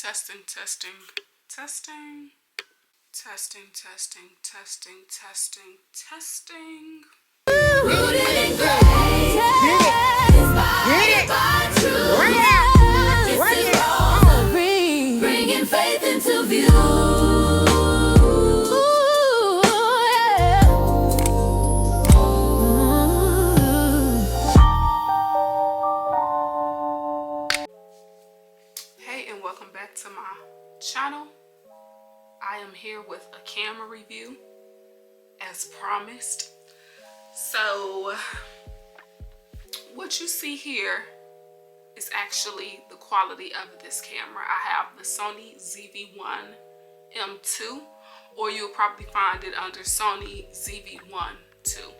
Testing, testing, testing, testing, testing, testing, testing, testing. Rooted in grace. Get it. Bring it. Bring it. Bringing faith into view. Hey, and welcome back to my channel. I am here with a camera review as promised. So what you see here is actually the quality of this camera. I have the Sony ZV1-II, or you'll probably find it under Sony ZV1-II.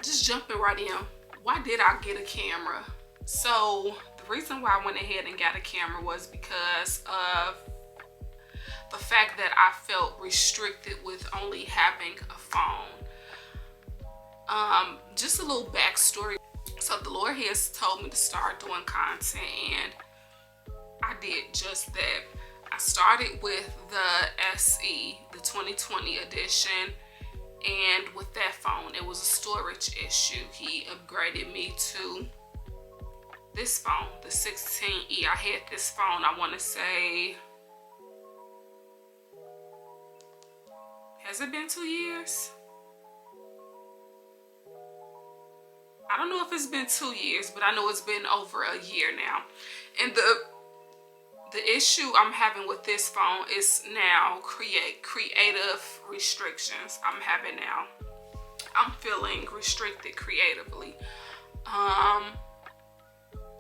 Just jumping right in, why did I get a camera? So the reason why I went ahead and got a camera was because of the fact that I felt restricted with only having a phone. Just a little backstory. So the Lord has told me to start doing content, and I did just that. I started with the SE, the 2020 edition, and with that phone, it was a storage issue. He upgraded me to this phone, the 16E. I had this phone, I want to say, has it been 2 years? I don't know if it's been 2 years, but I know it's been over a year now. And the issue I'm having with this phone is now creative restrictions I'm having now. I'm feeling restricted creatively.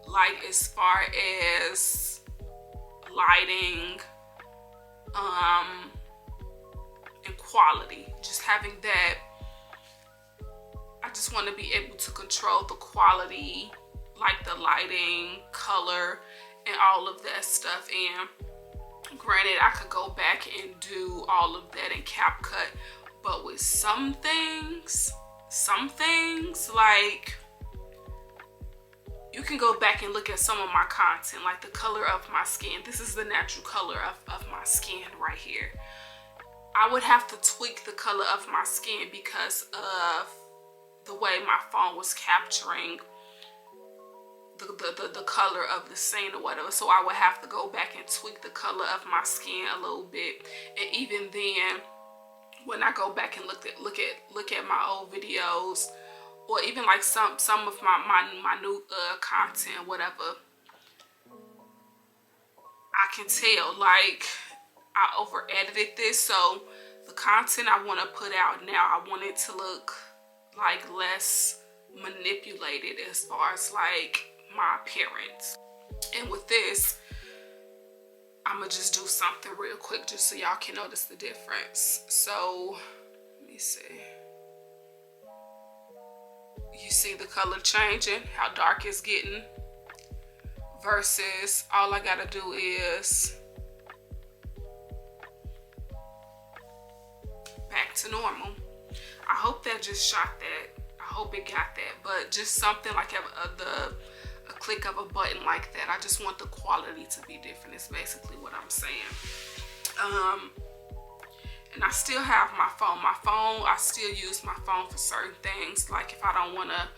Like as far as lighting, and quality, just having that. I just want to be able to control the quality, like the lighting, color, and all of that stuff. And granted, I could go back and do all of that in CapCut, but with some things like, you can go back and look at some of my content, like the color of my skin. This is the natural color of my skin right here. I would have to tweak the color of my skin because of the way my phone was capturing the color of the scene or whatever. So I would have to go back and tweak the color of my skin a little bit. And even then, when I go back and look at my old videos, or even like some of my new content, whatever, I can tell like I over edited this. So the content I want to put out now, I want it to look like less manipulated as far as like my appearance. And with this, I'm gonna just do something real quick just so y'all can notice the difference. So let me see. You see the color changing, how dark it's getting, versus all I gotta do is back to normal. I hope that just shot that. I hope it got that. But just something like a click of a button like that. I just want the quality to be different. It's basically what I'm saying. And I still have my phone. I still use my phone for certain things. Like if I don't want to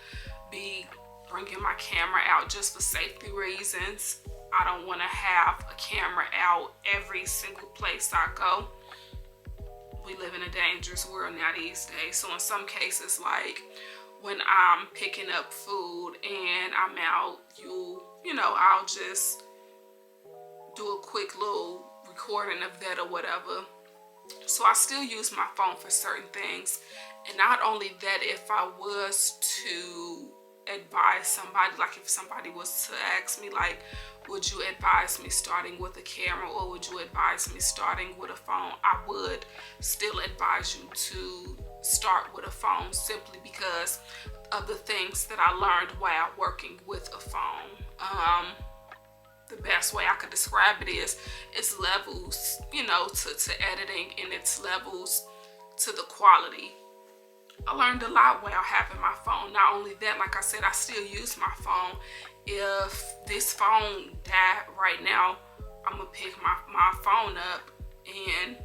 be bringing my camera out just for safety reasons. I don't want to have a camera out every single place I go. We live in a dangerous world now these days. So in some cases, like when I'm picking up food and I'm out, I'll just do a quick little recording of that or whatever. So I still use my phone for certain things. And not only that, if I was to advise somebody, like if somebody was to ask me like, would you advise me starting with a camera or would you advise me starting with a phone, I would still advise you to start with a phone, simply because of the things that I learned while working with a phone. The best way I could describe it is its levels, to editing, and its levels to the quality. I learned a lot while having my phone. Not only that, like I said, I still use my phone if this phone died right now, I'm gonna pick my phone up and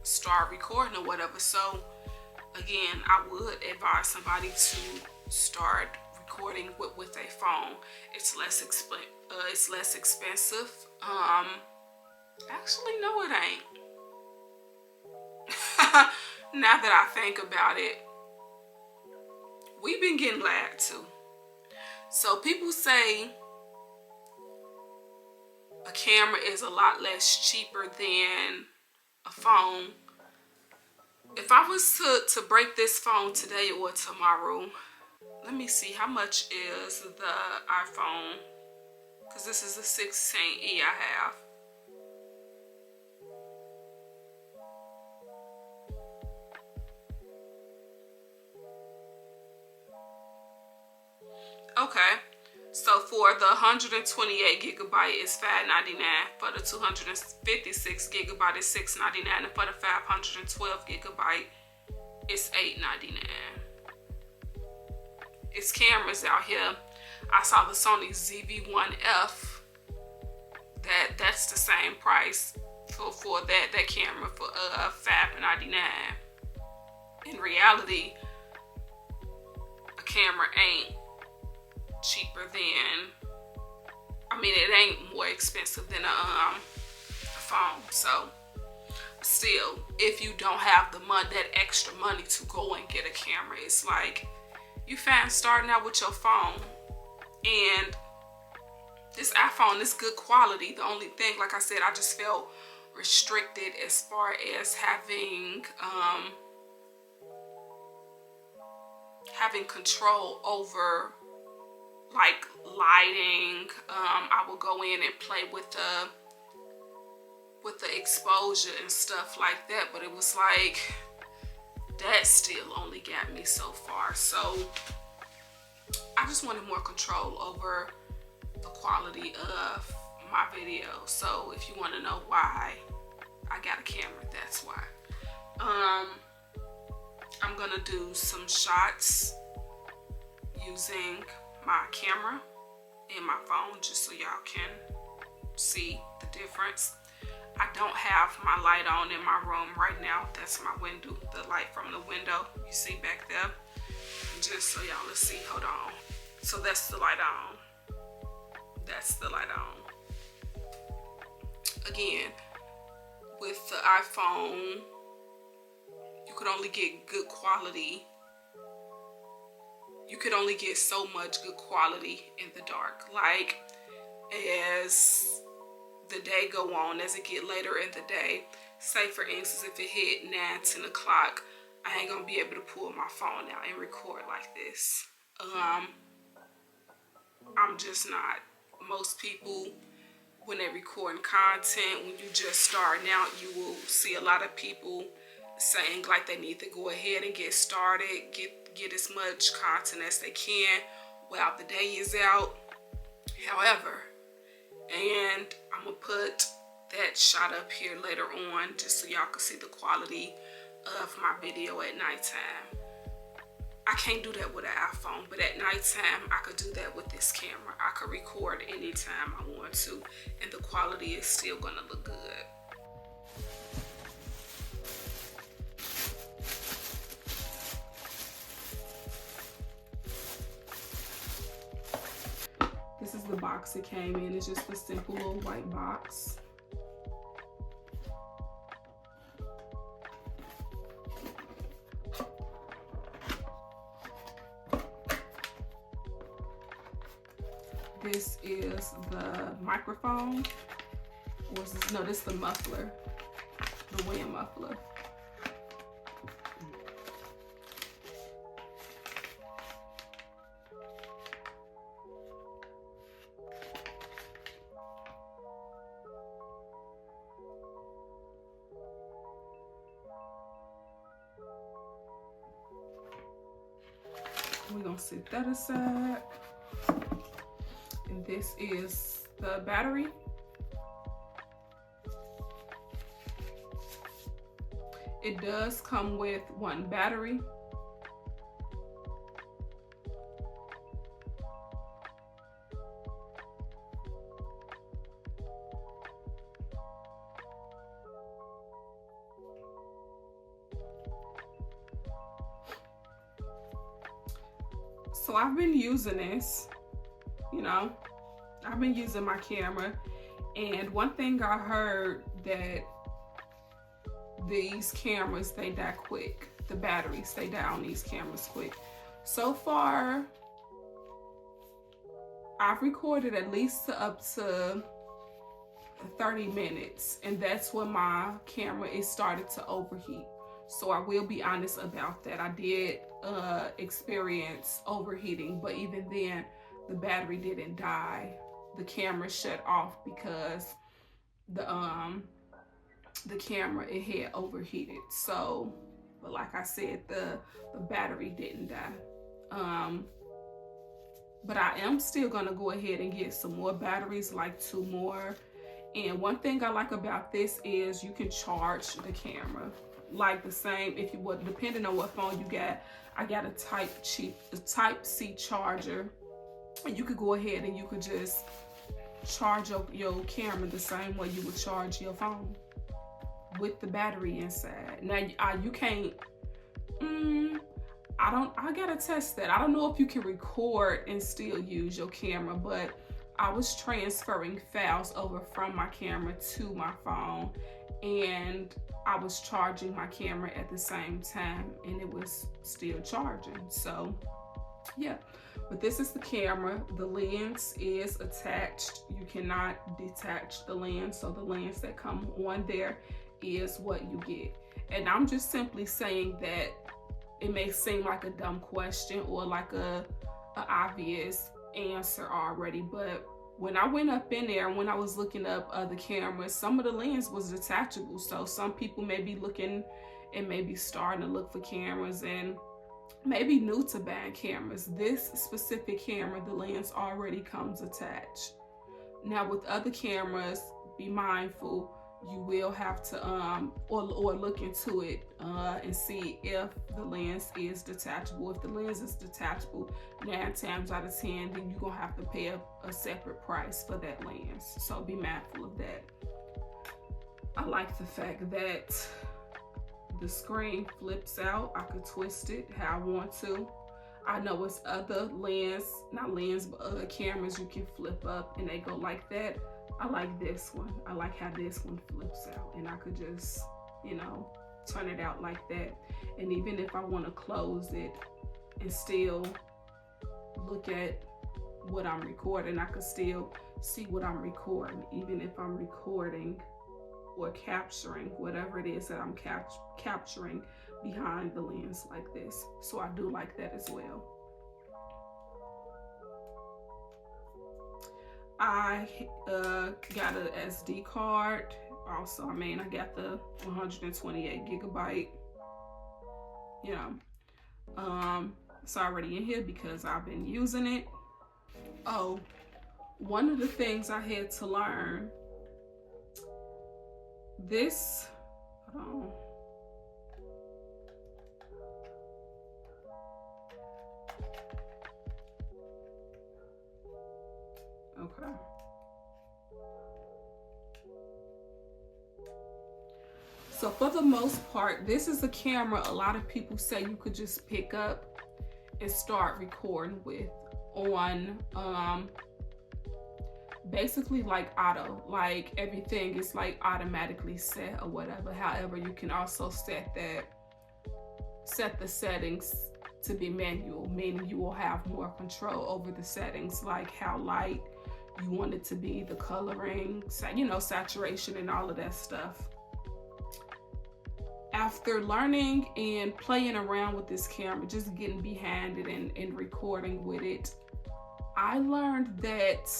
start recording or whatever. So again, I would advise somebody to start recording with a phone. It's less expensive. Actually, no, it ain't. Now that I think about it, we've been getting lied to. So people say a camera is a lot less cheaper than a phone. If I was to break this phone today or tomorrow, let me see, how much is the iPhone? Because this is the 16E I have. Okay, so for the 128 gigabyte is $5.99. For the 256 gigabyte is $6.99, and for the 512 gigabyte it's $8.99. It's cameras out here. I saw the Sony ZV1-II. That's the same price for that camera for $5.99. In reality, a camera ain't cheaper than, I mean, it ain't more expensive than a phone. So still, if you don't have the money, that extra money to go and get a camera, it's like you fine starting out with your phone. And this iPhone is good quality. The only thing, like I said, I just felt restricted as far as having control over like lighting. I will go in and play with the exposure and stuff like that, but it was like that still only got me so far. So I just wanted more control over the quality of my video. So if you want to know why I got a camera, that's why. I'm gonna do some shots using my camera and my phone just so y'all can see the difference. I don't have my light on in my room right now. That's my window, the light from the window you see back there. Just so y'all will see, hold on. So that's the light on. That's the light on. Again, with the iPhone, you could only get good quality. You could only get so much good quality in the dark. Like, as the day go on, as it get later in the day, say for instance, if it hit 9, 10 o'clock, I ain't gonna be able to pull my phone out and record like this. I'm just not. Most people, when they're recording content, when you just starting out, you will see a lot of people saying like they need to go ahead and get started, get as much content as they can while the day is out. However, and I'm gonna put that shot up here later on just so y'all can see the quality of my video at nighttime. I can't do that with an iPhone, but at nighttime I could do that with this camera. I could record anytime I want to, and the quality is still gonna look good. This is the box it came in. It's just a simple little white box. This is the microphone. Or is this? No, this is the muffler, the wind muffler. We're gonna set that aside. And this is the battery. It does come with one battery. So I've been using this, you know, I've been using my camera, and one thing I heard that these cameras, they die quick. The batteries, they die on these cameras quick. So far, I've recorded at least up to 30 minutes, and that's when my camera is started to overheat. So I will be honest about that. I did experience overheating, but even then the battery didn't die. The camera shut off because the camera, it had overheated. So, but like I said, the battery didn't die. But I am still gonna go ahead and get some more batteries, like 2 more. And one thing I like about this is you can charge the camera like the same, if you would, depending on what phone you got. I got a Type-C charger, and you could go ahead and you could just charge up your camera the same way you would charge your phone, with the battery inside. Now you can't, I gotta test that. I don't know if you can record and still use your camera, but I was transferring files over from my camera to my phone, and I was charging my camera at the same time, and it was still charging. So yeah, but this is the camera. The lens is attached. You cannot detach the lens, so the lens that come on there is what you get. And I'm just simply saying that it may seem like a dumb question or like a obvious answer already, but when I went up in there, when I was looking up other cameras, some of the lens was detachable. So some people may be looking and maybe starting to look for cameras and maybe new to buying cameras. This specific camera, the lens already comes attached. Now with other cameras, be mindful. You will have to or look into it and see if the lens is detachable. If the lens is detachable, 9 times out of 10, then you're gonna have to pay a separate price for that lens. So be mindful of that. I like the fact that the screen flips out. I could twist it how I want to. I know it's other other cameras you can flip up and they go like that. I like this one. I like how this one flips out, and I could just, you know, turn it out like that. And even if I want to close it and still look at what I'm recording, I could still see what I'm recording, even if I'm recording or capturing whatever it is that I'm capturing behind the lens like this. So I do like that as well. I got an SD card. Also, I got the 128 gigabyte. You know, it's already in here because I've been using it. Oh, one of the things I had to learn, this, hold on. Okay. So for the most part, this is a camera a lot of people say you could just pick up and start recording with on basically like auto, like everything is like automatically set or whatever. However, you can also set the settings to be manual, meaning you will have more control over the settings, like how light you want it to be, the coloring, you know, saturation and all of that stuff. After learning and playing around with this camera, just getting behind it and recording with it, I learned that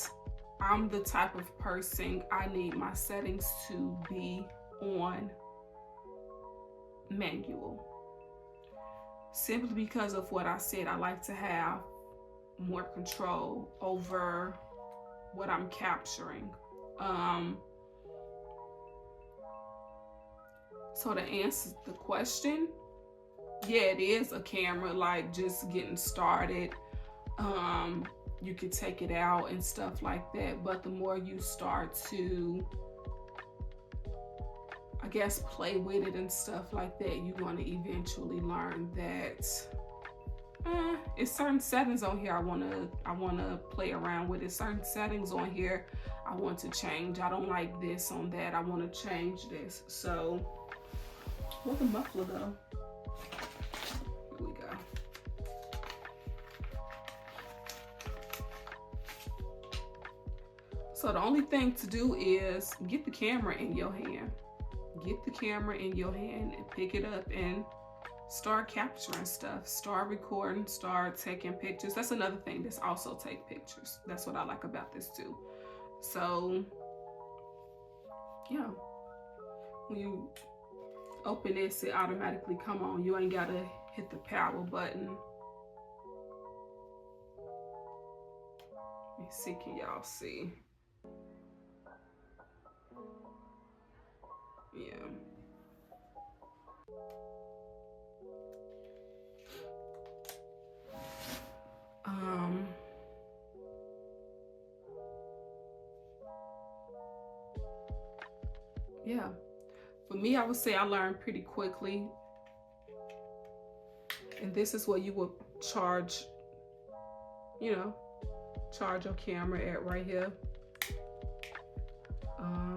I'm the type of person, I need my settings to be on manual. Simply because of what I said, I like to have more control over what I'm capturing. So to answer the question, yeah, it is a camera, like just getting started. You could take it out and stuff like that, but the more you start to, I guess, play with it and stuff like that, you're going to eventually learn that it's certain settings on here I wanna play around with. It certain settings on here I want to change. I don't like this on that. I want to change this. So where'd the muffler go? Here we go. So the only thing to do is get the camera in your hand. Get the camera in your hand and pick it up and start capturing stuff. Start recording, start taking pictures. That's another thing. That's also take pictures. That's what I like about this too. So yeah, when you open this, it automatically come on. You ain't gotta hit the power button. Let me see, can y'all see? Yeah. Yeah, for me, I would say I learned pretty quickly. And this is what you would charge, charge your camera at right here.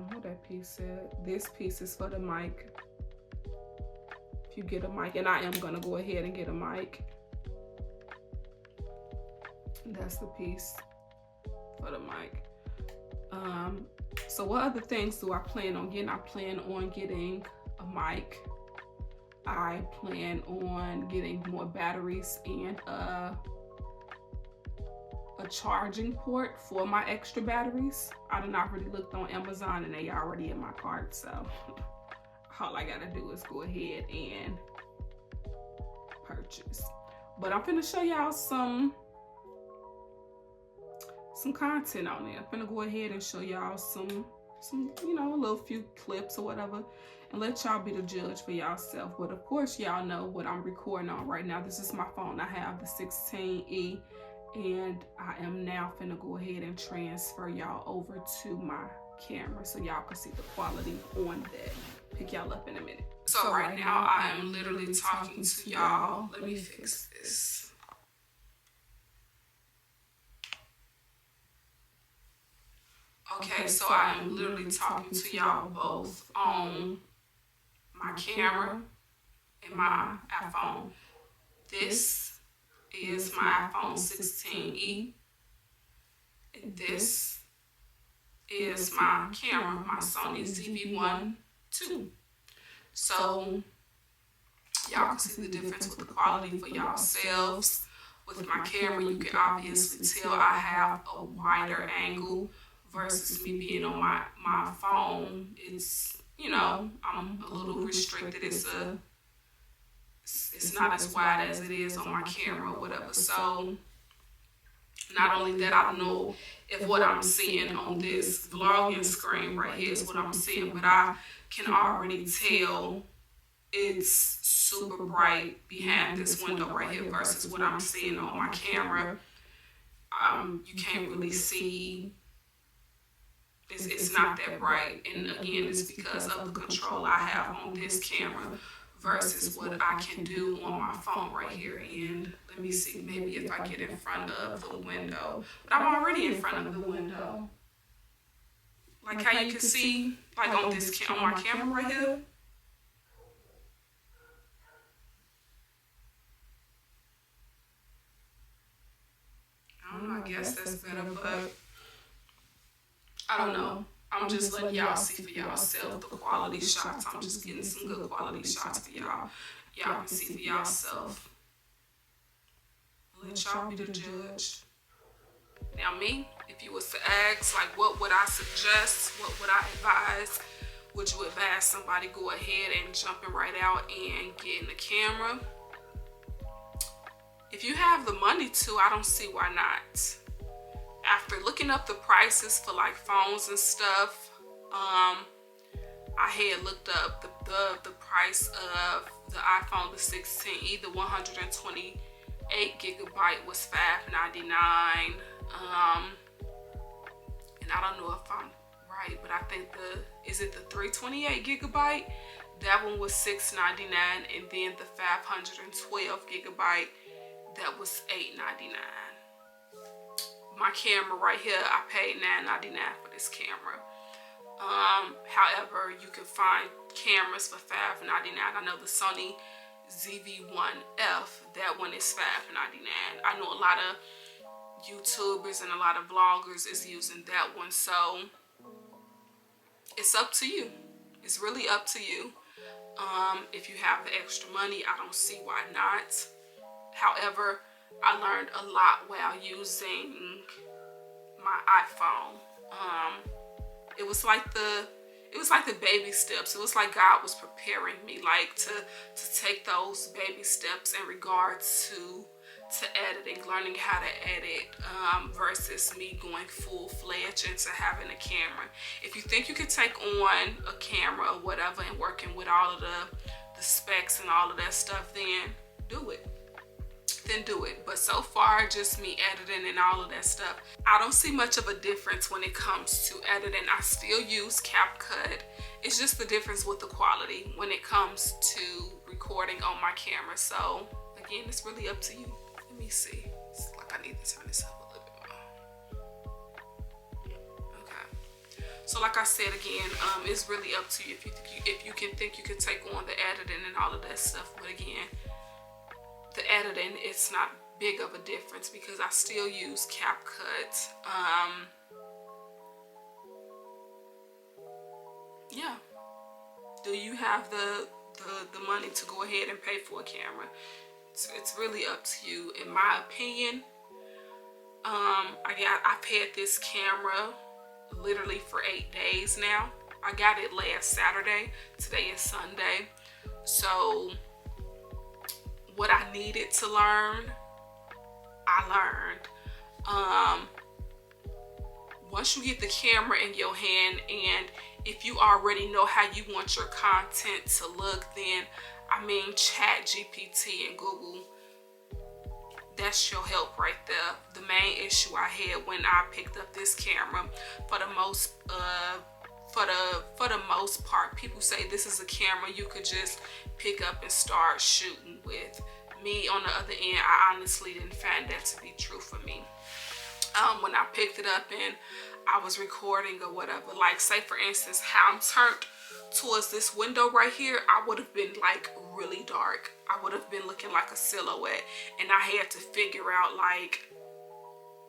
What that piece said. This piece is for the mic. If you get a mic, and I am gonna go ahead and get a mic. That's the piece for the mic. So what other things do I plan on getting? I plan on getting a mic. I plan on getting more batteries and a charging port for my extra batteries. I did not really looked on Amazon and they already in my cart, so all I gotta do is go ahead and purchase. But I'm gonna show y'all some content on there. I'm gonna go ahead and show y'all some a little few clips or whatever, and let y'all be the judge for yourself. But of course, y'all know what I'm recording on right now. This is my phone. I have the 16E, and I am now finna go ahead and transfer y'all over to my camera so y'all can see the quality on that. Pick y'all up in a minute. So right now I am literally talking to y'all. Let me fix this. Okay, so I am literally talking to y'all both on my camera and my iPhone. This is my iPhone 16E. And this is my camera, my Sony ZV1-II. So y'all can see the difference with the quality for yourselves. With my camera, you can obviously tell I have a wider angle versus me being on my phone. It's, I'm a little restricted. It's not as wide as it is on my camera or whatever. So not only that, I don't know if what I'm seeing on this vlogging screen right here is what I'm seeing, but I can already tell it's super bright behind this window right here versus what I'm seeing on my camera. You can't really see. It's not that bright, and again, it's because of the control I have on this camera versus what I can do on my phone right here. And let me see, maybe if I get in front of the window, but I'm already in front of the window. Like how you can see, like on this on my camera right here. I don't know, I guess that's better, but I don't know. I'm just letting y'all see for yourself the quality shots. I'm just getting some good quality shots for y'all. Y'all can see for yourself. Let y'all be the judge. Now me, if you was to ask, like, what would I suggest? What would I advise? Would you advise somebody go ahead and jumping right out and getting the camera? If you have the money to, I don't see why not. After looking up the prices for like phones and stuff, I had looked up the price of the iPhone, the 16E, the 128 gigabyte was $599. And I don't know if I'm right, but I think is it the 328 gigabyte? That one was $699, and then the 512 gigabyte, that was $8.99. My camera right here, I paid $9.99 for this camera. However, you can find cameras for $5.99. I know the Sony ZV1-II, that one is $5.99. I know a lot of YouTubers and a lot of vloggers is using that one, so it's up to you. It's really up to you. If you have the extra money, I don't see why not. However, I learned a lot while using my iPhone. It was like the baby steps. It was like God was preparing me, like to take those baby steps in regards to editing, learning how to edit, versus me going full-fledged into having a camera. If you think you could take on a camera or whatever and working with all of the specs and all of that stuff, then do it. But so far, just me editing and all of that stuff, I don't see much of a difference when it comes to editing. I still use CapCut. It's just the difference with the quality when it comes to recording on my camera. So again, it's really up to you. Let me see. It's like I need to turn this up a little bit more. Okay. So like I said again, it's really up to you if you can think you can take on the editing and all of that stuff. But again, the editing, it's not big of a difference because I still use CapCut. Yeah. Do you have the money to go ahead and pay for a camera? It's really up to you. In my opinion, I've had this camera literally for 8 days now. I got it last Saturday. Today is Sunday. So what I needed to learn, I learned. Once you get the camera in your hand, and if you already know how you want your content to look, then I mean ChatGPT and Google, that's your help right there. The main issue I had when I picked up this camera, for the most part, people say this is a camera you could just pick up and start shooting with. Me, on the other end, I honestly didn't find that to be true for me. When I picked it up and I was recording or whatever, like say for instance how I'm turned towards this window right here, I would have been like really dark. I would have been looking like a silhouette, and I had to figure out, like,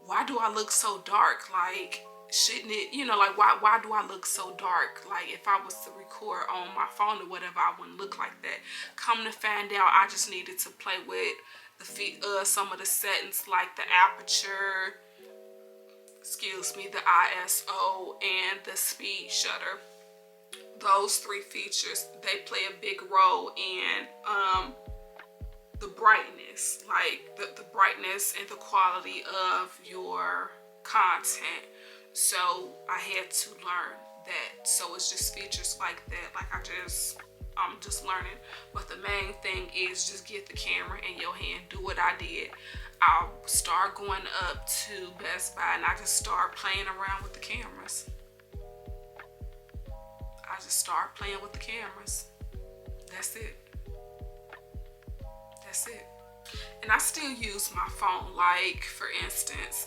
why do I look so dark? Like, shouldn't it, you know, like why do I look so dark? Like if I was to record on my phone or whatever, I wouldn't look like that. Come to find out, I just needed to play with some of the settings, like the aperture, the ISO, and the speed shutter. Those three features, they play a big role in the brightness, like the brightness and the quality of your content. So I had to learn that. So it's just features like that, like I'm just learning. But the main thing is just get the camera in your hand. Do what I did. I'll start going up to Best Buy and I just start playing around with the cameras. I just start playing with the cameras. That's it. That's it. And I still use my phone. Like for instance,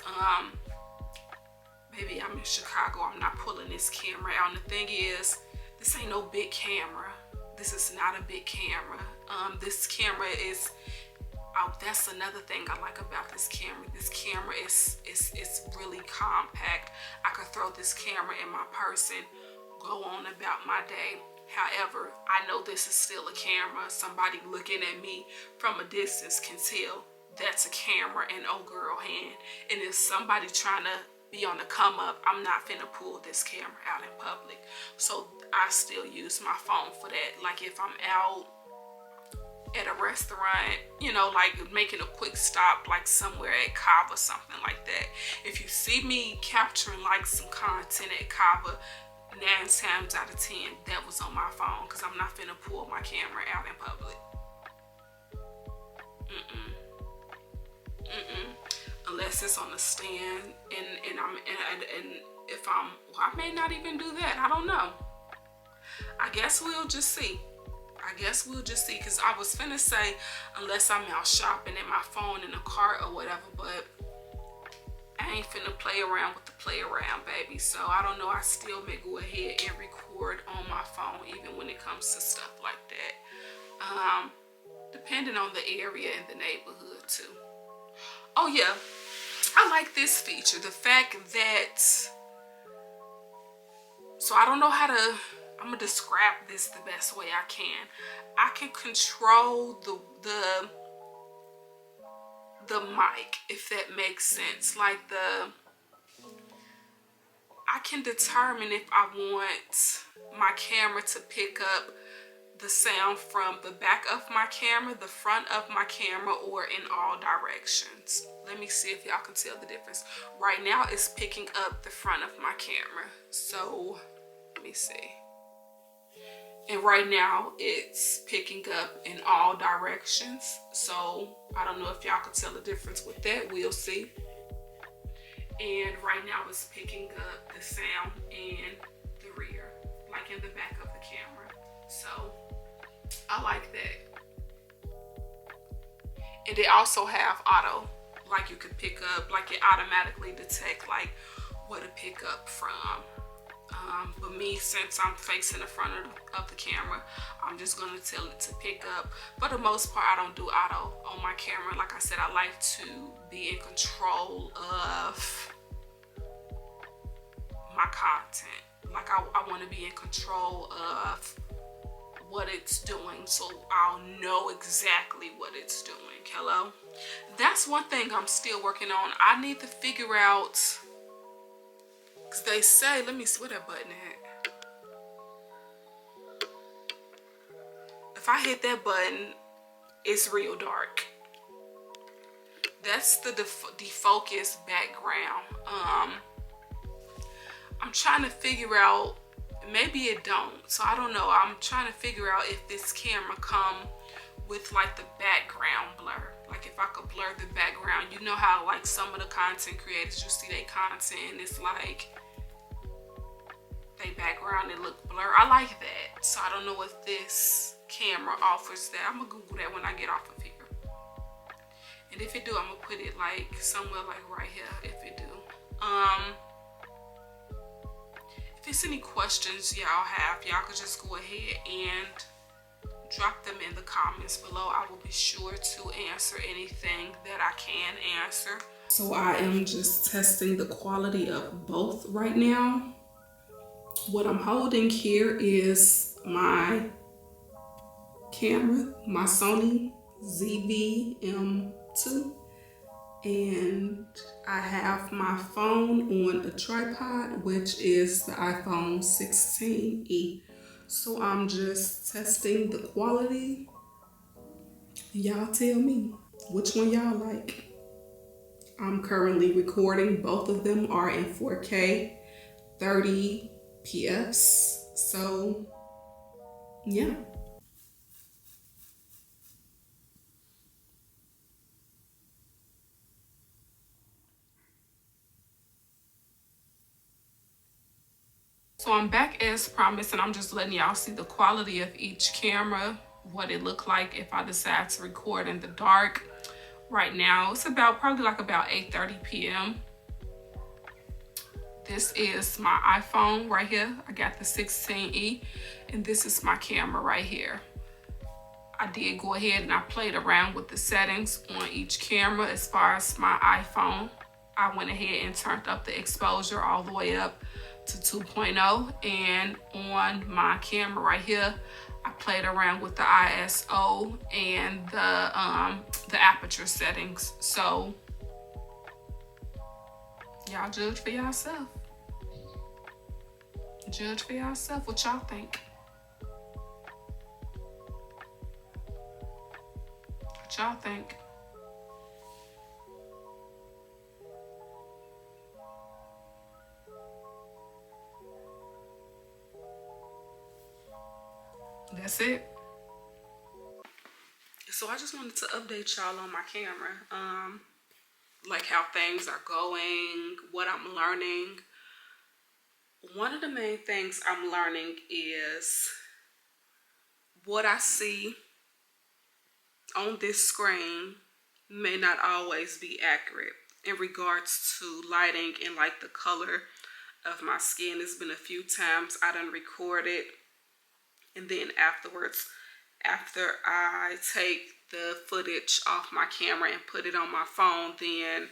maybe I'm in Chicago, I'm not pulling this camera out. And the thing is, this ain't no big camera. This is not a big camera. This camera is, that's another thing I like about this camera. This camera is really compact. I could throw this camera in my purse and go on about my day. However, I know this is still a camera. Somebody looking at me from a distance can tell that's a camera in old girl hand. And if somebody trying to be on the come up, I'm not finna pull this camera out in public. So I still use my phone for that. Like if I'm out at a restaurant, you know, like making a quick stop, like somewhere at Cava, something like that. If you see me capturing like some content at Cava, 9 times out of 10, that was on my phone, because I'm not finna pull my camera out in public. Unless it's on the stand, and if I may not even do that. I don't know. I guess we'll just see. I guess we'll just see, because I was finna say unless I'm out shopping and my phone in the cart or whatever, but I ain't finna play around with the play around, baby. So I don't know, I still may go ahead and record on my phone even when it comes to stuff like that, depending on the area and the neighborhood too. Oh yeah, I like this feature, the fact that, so I don't know how to, I'm gonna describe this the best way I can. I can control the mic, if that makes sense. Like I can determine if I want my camera to pick up the sound from the back of my camera, the front of my camera, or in all directions. Let me see if y'all can tell the difference. Right now it's picking up the front of my camera. So let me see. And right now it's picking up in all directions. So I don't know if y'all can tell the difference with that. We'll see. And right now it's picking up the sound in the rear, like in the back of the camera. So I like that. And they also have auto, like you could pick up, like it automatically detect like where to pick up from. But me, since I'm facing the front of the camera, I'm just gonna tell it to pick up. For the most part, I don't do auto on my camera. Like I said, I like to be in control of my content. Like I want to be in control of what it's doing, so I'll know exactly what it's doing. Hello? That's one thing I'm still working on. I need to figure out, because they say, let me see where that button at. If I hit that button, it's real dark. That's the defocus background. I'm trying to figure out, maybe it don't, so I don't know. I'm trying to figure out if this camera come with like the background blur. Like if I could blur the background. You know how like some of the content creators, you see their content and it's like they background, it look blur. I like that. So I don't know if this camera offers that. I'm gonna Google that when I get off of here. And if it do, I'm gonna put it like somewhere like right here, if it do. If there's any questions y'all have, y'all could just go ahead and drop them in the comments below. I will be sure to answer anything that I can answer. So I am just testing the quality of both right now. What I'm holding here is my camera, my Sony ZV1-II. And I have my phone on a tripod, which is the iPhone 16e. So I'm just testing the quality. Y'all tell me which one y'all like. I'm currently recording. Both of them are in 4K 30px. So yeah. So I'm back as promised, and I'm just letting y'all see the quality of each camera, what it looked like if I decide to record in the dark. Right now, it's probably about 8:30 p.m. This is my iPhone right here. I got the 16e, and this is my camera right here. I did go ahead and I played around with the settings on each camera. As far as my iPhone, I went ahead and turned up the exposure all the way up to 2.0, and on my camera right here, I played around with the ISO and the aperture settings. So y'all judge for yourself. Judge for yourself what y'all think. What y'all think? That's it. So I just wanted to update y'all on my camera, like how things are going, what I'm learning. One of the main things I'm learning is what I see on this screen may not always be accurate in regards to lighting and like the color of my skin. It's been a few times I done recorded, and then afterwards, after I take the footage off my camera and put it on my phone, then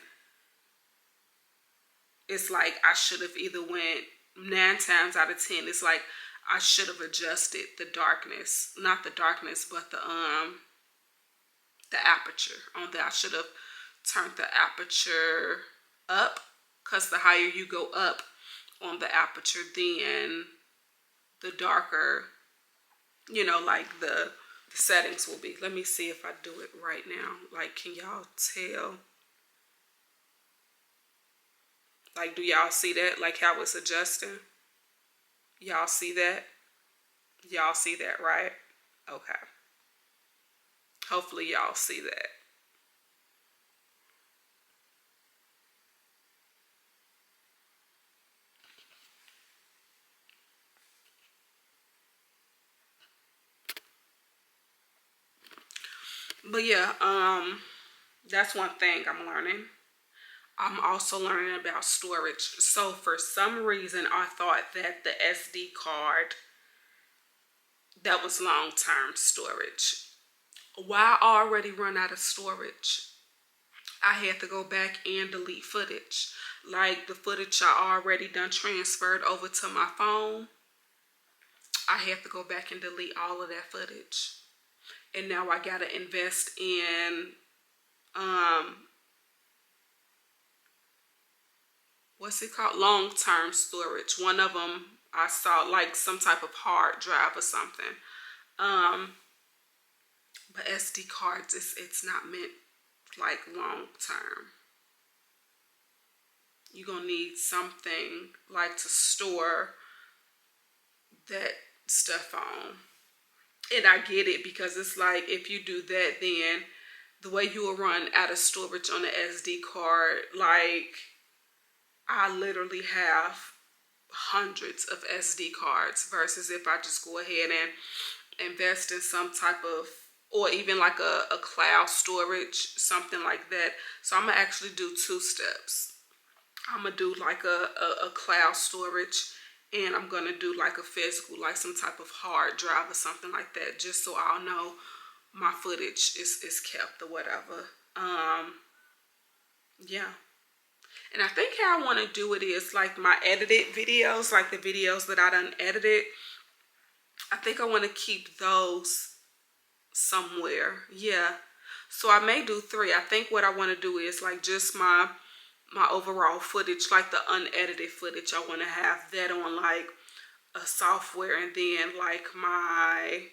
it's like I should have either went 9 times out of 10. It's like I should have adjusted the darkness, not the darkness, but the aperture on that. I should have turned the aperture up, because the higher you go up on the aperture, then the darker, you know, like the settings will be. Let me see if I do it right now. Like, can y'all tell? Like, do y'all see that? Like how it's adjusting? Y'all see that? Y'all see that, right? Okay. Hopefully y'all see that. But yeah, that's one thing I'm learning. I'm also learning about storage. So for some reason, I thought that the SD card, that was long-term storage. Why I already run out of storage, I had to go back and delete footage. Like the footage I already done transferred over to my phone, I had to go back and delete all of that footage. And now I gotta invest in what's it called? Long-term storage. One of them I saw like some type of hard drive or something. But SD cards, it's not meant like long-term. You're gonna need something like to store that stuff on. And I get it, because it's like if you do that, then the way you will run out of storage on the SD card, like I literally have hundreds of SD cards, versus if I just go ahead and invest in some type of, or even like a cloud storage, something like that. So I'm gonna actually do 2 steps. I'm gonna do like a cloud storage, and I'm gonna do like a physical, like some type of hard drive or something like that, just so I'll know my footage is kept or whatever. Yeah. And I think how I want to do it is like my edited videos, like the videos that I done edited. I think I want to keep those somewhere. Yeah. So I may do 3. I think what I want to do is like just my overall footage, like the unedited footage. I want to have that on like a software, and then like my,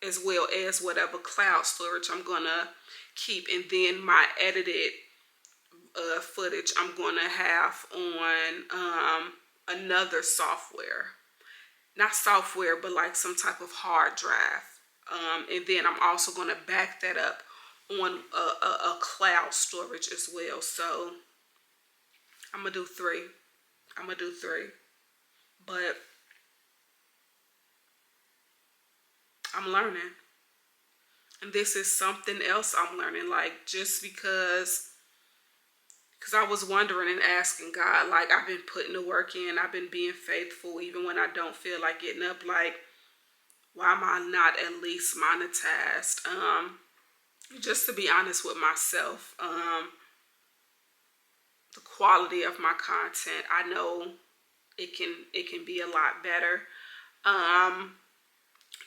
as well as whatever cloud storage I'm gonna keep, and then my edited footage I'm gonna have on another software, not software, but like some type of hard drive, and then I'm also gonna back that up on a cloud storage as well. So I'm gonna do 3. But I'm learning, and this is something else I'm learning. Like, just because I was wondering and asking God, like, I've been putting the work in, I've been being faithful even when I don't feel like getting up. Like, why am I not at least monetized? Just to be honest with myself, the quality of my content, I know it can be a lot better.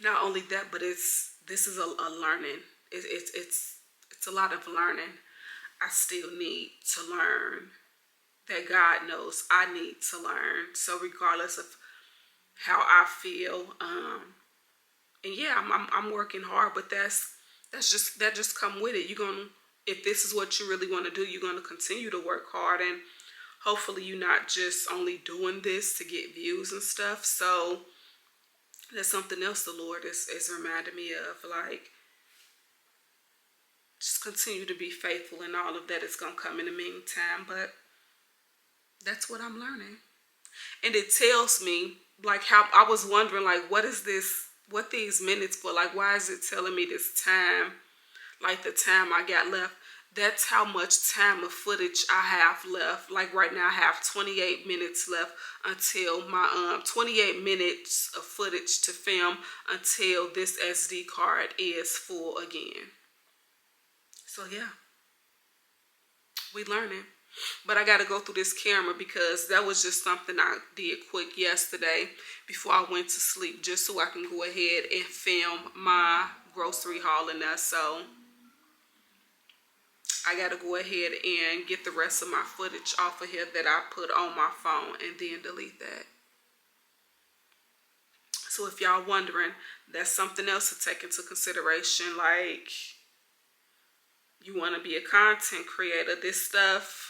Not only that, but this is a learning. It's a lot of learning. I still need to learn, that God knows I need to learn. So regardless of how I feel, and yeah, I'm working hard, but that just come with it. You're gonna, if this is what you really want to do, you're gonna continue to work hard, and hopefully you're not just only doing this to get views and stuff. So that's something else the Lord is reminding me of, like, just continue to be faithful, and all of that is going to come in the meantime. But that's what I'm learning. And it tells me, like, how I was wondering, like, what is this what these minutes for? Like, why is it telling me this time? Like the time I got left. That's how much time of footage I have left. Like right now I have 28 minutes left until my 28 minutes of footage to film until this SD card is full again. So yeah, we learning. But I got to go through this camera because that was just something I did quick yesterday before I went to sleep, just so I can go ahead and film my grocery haul in there. So I got to go ahead and get the rest of my footage off of here that I put on my phone and then delete that. So if y'all wondering, that's something else to take into consideration. Like, you want to be a content creator, this stuff,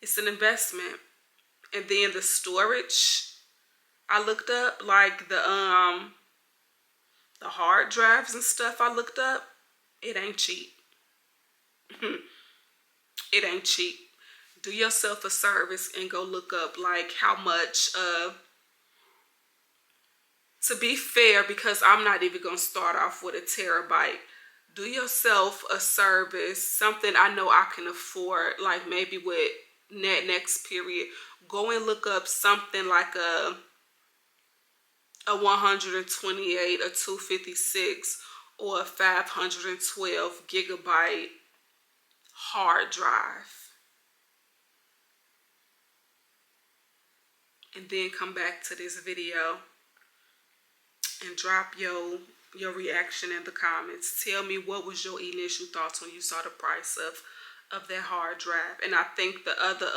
it's an investment. And then the storage, I looked up, like the hard drives and stuff I looked up, it ain't cheap. It ain't cheap. Do yourself a service and go look up like how much, to be fair, because I'm not even gonna start off with a terabyte. Do yourself a service, something I know I can afford, like maybe with next period. Go and look up something like a 128, a 256, or a 512 gigabyte hard drive. And then come back to this video and drop your reaction in the comments. Tell me what was your initial thoughts when you saw the price of that hard drive. And I think the other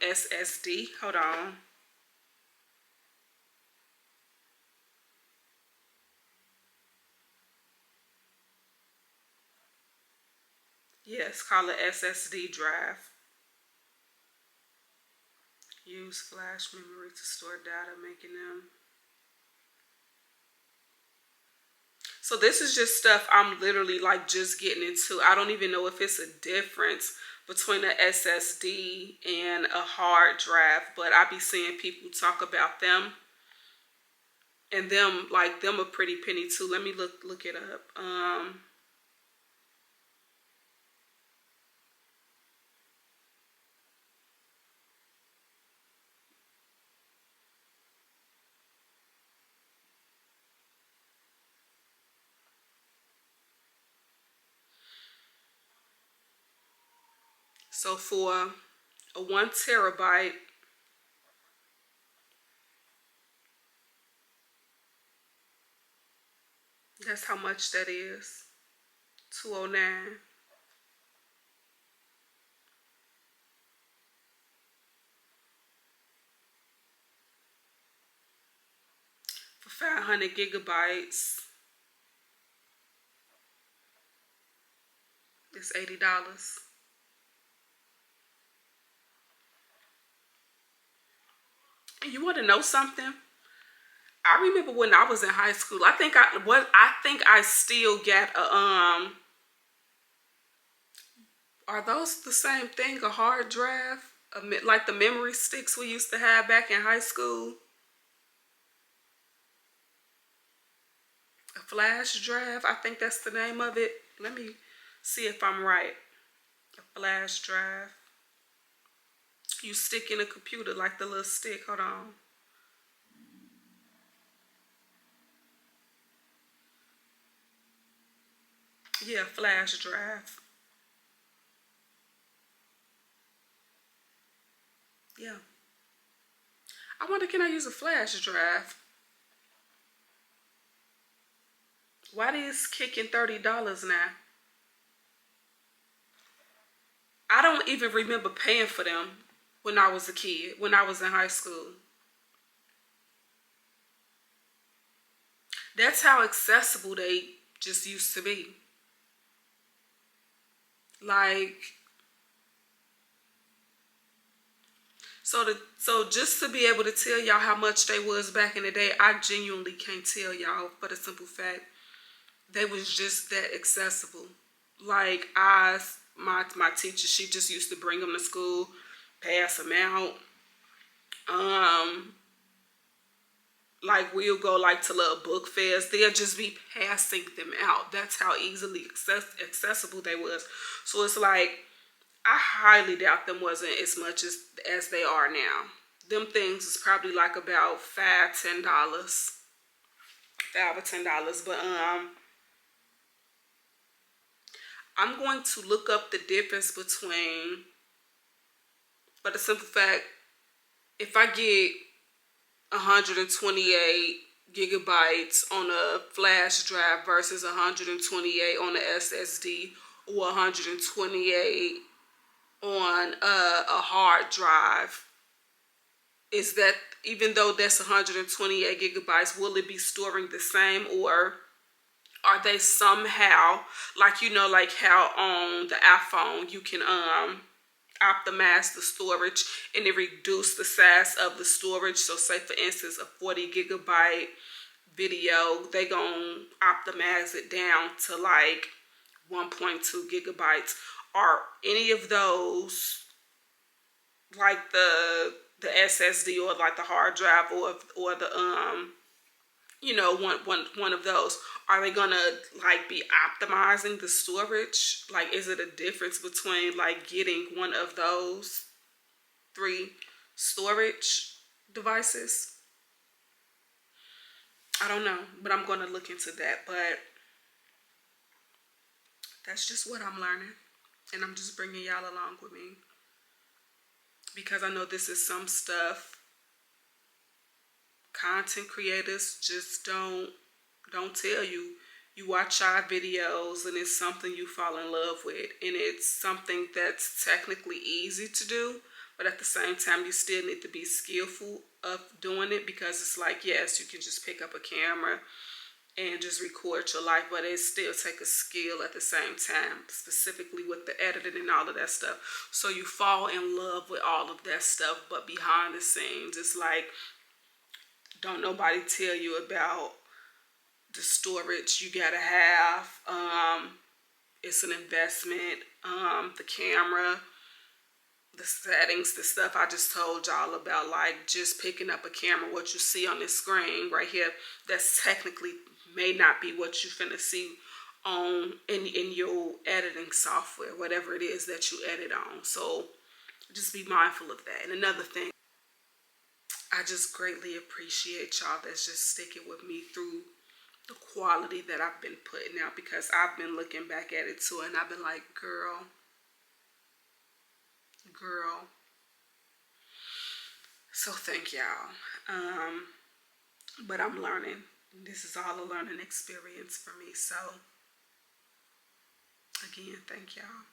SSD, hold on. Yes, call it SSD drive. Use flash memory to store data, making them. So this is just stuff I'm literally like just getting into. I don't even know if it's a difference between an SSD and a hard drive, but I be seeing people talk about them. And them, like, them are pretty penny too. Let me look it up. So for a 1 terabyte, that's how much that is. $209. For 500 gigabytes, it's $80. And you want to know something? I remember when I was in high school, I think I still got a are those the same thing, a hard drive? Like the memory sticks we used to have back in high school? A flash drive, I think that's the name of it. Let me see if I'm right. A flash drive. You stick in a computer like the little stick. Hold on. Yeah, flash drive. Yeah. I wonder, can I use a flash drive? Why is kicking $30 now? I don't even remember paying for them when I was a kid, when I was in high school. That's how accessible they just used to be. Like, so just to be able to tell y'all how much they was back in the day, I genuinely can't tell y'all, for the simple fact they was just that accessible. Like, my teacher, she just used to bring them to school, pass them out. like we'll go like to little book fairs, they'll just be passing them out. That's how easily accessible they was. So it's like, I highly doubt them wasn't as much as they are now. Them things is probably like about $5-10, $5 or $10. But I'm going to look up the difference between, for the simple fact, if I get 128 gigabytes on a flash drive versus 128 on a SSD, or 128 on a hard drive, is that, even though that's 128 gigabytes, will it be storing the same, or are they somehow, like, you know, like how on the iPhone you can optimize the storage and it reduce the size of the storage? So say for instance a 40 gigabyte video, they gonna optimize it down to like 1.2 gigabytes. Are any of those, like the SSD or like the hard drive, or the you know, one of those, are they gonna like be optimizing the storage? Like, is it a difference between like getting one of those 3 storage devices? I don't know, but I'm gonna look into that. But that's just what I'm learning, and I'm just bringing y'all along with me, because I know this is some stuff content creators just don't tell you. You watch our videos and it's something you fall in love with, and it's something that's technically easy to do, but at the same time you still need to be skillful of doing it, because it's like, yes, you can just pick up a camera and just record your life, but it still take a skill at the same time, specifically with the editing and all of that stuff. So you fall in love with all of that stuff, but behind the scenes, it's like, don't nobody tell you about the storage you gotta have. It's an investment. The camera, the settings, the stuff I just told y'all about, like just picking up a camera, what you see on this screen right here, that's technically may not be what you finna see on in your editing software, whatever it is that you edit on. So just be mindful of that. And another thing, I just greatly appreciate y'all that's just sticking with me through the quality that I've been putting out, because I've been looking back at it too, and I've been like, girl. So thank y'all. But I'm learning. This is all a learning experience for me. So again, thank y'all.